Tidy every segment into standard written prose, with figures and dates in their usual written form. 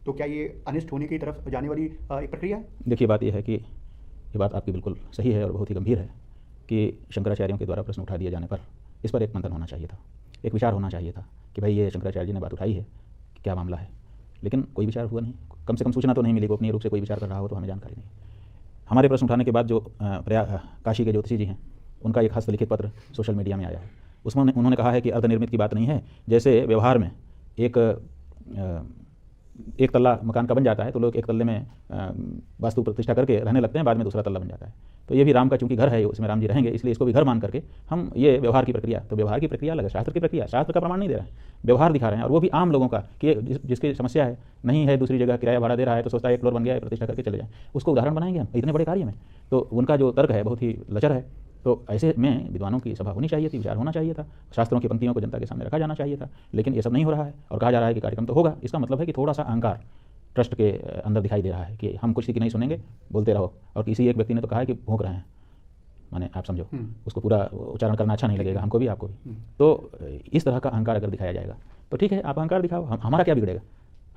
तो क्या ये अनिष्ट होने की तरफ जाने वाली एक प्रक्रिया है? देखिए, बात यह है कि ये बात आपकी बिल्कुल सही है और बहुत ही गंभीर है कि शंकराचार्यों के द्वारा प्रश्न उठा दिए जाने पर इस पर एक मंथन होना चाहिए था, एक विचार होना चाहिए था कि भाई ये शंकराचार्य जी ने बात उठाई है कि क्या मामला है, लेकिन कोई विचार हुआ नहीं। कम से कम सूचना तो नहीं मिली, गोपनीय रूप से कोई विचार कर रहा हो तो हमें जानकारी नहीं। हमारे प्रश्न उठाने के बाद जो काशी के ज्योतिषी जी हैं उनका एक हस्तलिखित पत्र सोशल मीडिया में आया है। उसमें उन्होंने कहा है कि अर्धनिर्मित की बात नहीं है, जैसे व्यवहार में एक तल्ला मकान का बन जाता है तो लोग एक तल्ले में वास्तु प्रतिष्ठा करके रहने लगते हैं, बाद में दूसरा तल्ला बन जाता है। तो ये भी राम का चूंकि घर है, उसमें राम जी रहेंगे, इसलिए इसको भी घर मान करके हम ये व्यवहार की प्रक्रिया, तो व्यवहार की प्रक्रिया अलग है, शास्त्र की प्रक्रिया, शास्त्र का प्रमाण नहीं दे रहा है, व्यवहार दिखा रहे हैं। और वो भी आम लोगों का कि जिसकी समस्या है, नहीं है दूसरी जगह किराया भाड़ा दे रहा है तो सोचता है एक फ्लोर बन गया है, प्रतिष्ठा करके चले जाएं, उसको उदाहरण बनाएंगे हम इतने बड़े कार्य में। तो उनका जो तर्क है बहुत ही लचर है। तो ऐसे में विद्वानों की सभा होनी चाहिए थी, विचार होना चाहिए था, शास्त्रों की पंक्तियों को जनता के सामने रखा जाना चाहिए था, लेकिन ये सब नहीं हो रहा है और कहा जा रहा है कि कार्यक्रम तो होगा। इसका मतलब है कि थोड़ा सा अहंकार ट्रस्ट के अंदर दिखाई दे रहा है कि हम कुछ की नहीं सुनेंगे, बोलते रहो। और किसी एक व्यक्ति ने तो कहा है कि भोंक रहे हैं, माने आप समझो, उसको पूरा उच्चारण करना अच्छा नहीं लगेगा, हमको भी आपको भी। तो इस तरह का अहंकार अगर दिखाया जाएगा तो ठीक है, आप अहंकार दिखाओ, हमारा क्या बिगड़ेगा।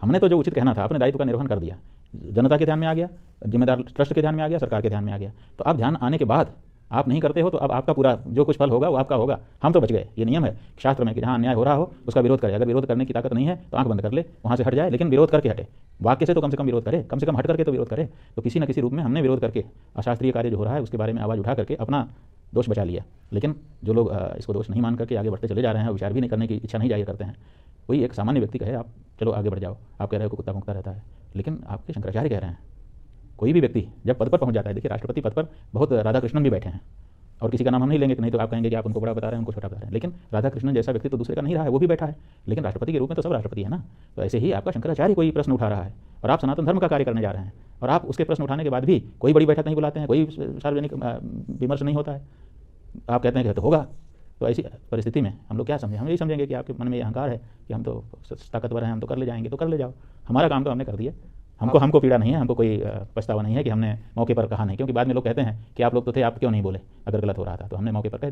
हमने तो जो उचित कहना था अपने दायित्व का निर्वहन कर दिया, जनता के ध्यान में आ गया, जिम्मेदार ट्रस्ट के ध्यान में आ गया, सरकार के ध्यान में आ गया। तो अब ध्यान आने के बाद आप नहीं करते हो तो अब आपका पूरा जो कुछ फल होगा वो आपका होगा। हम तो बच गए। ये नियम है शास्त्र में कि जहाँ अन्याय हो रहा हो उसका विरोध करे, अगर विरोध करने की ताकत नहीं है तो आंख बंद कर ले, वहाँ से हट जाए, लेकिन विरोध करके हटे। वाक्य से तो कम से कम विरोध करे, कम से कम हट करके तो विरोध करे। तो किसी न किसी रूप में हमने विरोध करके अशास्त्रीय कार्य जो हो रहा है उसके बारे में आवाज़ उठा करके अपना दोष बचा लिया। लेकिन जो लोग इसको दोष नहीं मान करके आगे बढ़ते चले जा रहे हैं, विचार भी नहीं करने की इच्छा नहीं जाहिर करते हैं, वही एक सामान्य व्यक्ति कहे आप चलो आगे बढ़ जाओ, आप कह रहे हो कुत्ता भौंकता रहता है, लेकिन आपके शंकराचार्य कह रहे हैं। कोई भी व्यक्ति जब पद पर पहुंच जाता है, देखिए राष्ट्रपति पद पर बहुत राधा कृष्णन भी बैठे हैं, और किसी का नाम हम नहीं लेंगे कि नहीं तो आप कहेंगे कि आप उनको बड़ा बता रहे हैं, उनको छोटा बता रहे हैं, लेकिन राधा कृष्णन जैसा व्यक्ति तो दूसरे का नहीं रहा है, वो भी बैठा है, लेकिन राष्ट्रपति के रूप में तो सब राष्ट्रपति है ना। तो ऐसे ही आपका शंकराचार्य कोई प्रश्न उठा रहा है और आप सनातन धर्म का कार्य करने जा रहे हैं, और आप उसके प्रश्न उठाने के बाद भी कोई बड़ी बैठक नहीं बुलाते हैं, कोई सार्वजनिक विमर्श नहीं होता है, आप कहते हैं कि तो होगा। तो ऐसी परिस्थिति में हम लोग क्या समझें? हम यही समझेंगे कि आपके मन में ये अहंकार है कि हम तो ताकतवर हैं, हम तो कर ले जाएंगे, तो कर ले जाओ, हमारा काम तो हमने कर दिया, हमको पीड़ा नहीं है, हमको कोई पछतावा नहीं है कि हमने मौके पर कहा नहीं, क्योंकि बाद में लोग कहते हैं कि आप लोग तो थे, आप क्यों नहीं बोले, अगर गलत हो रहा था तो हमने मौके पर कह दिया।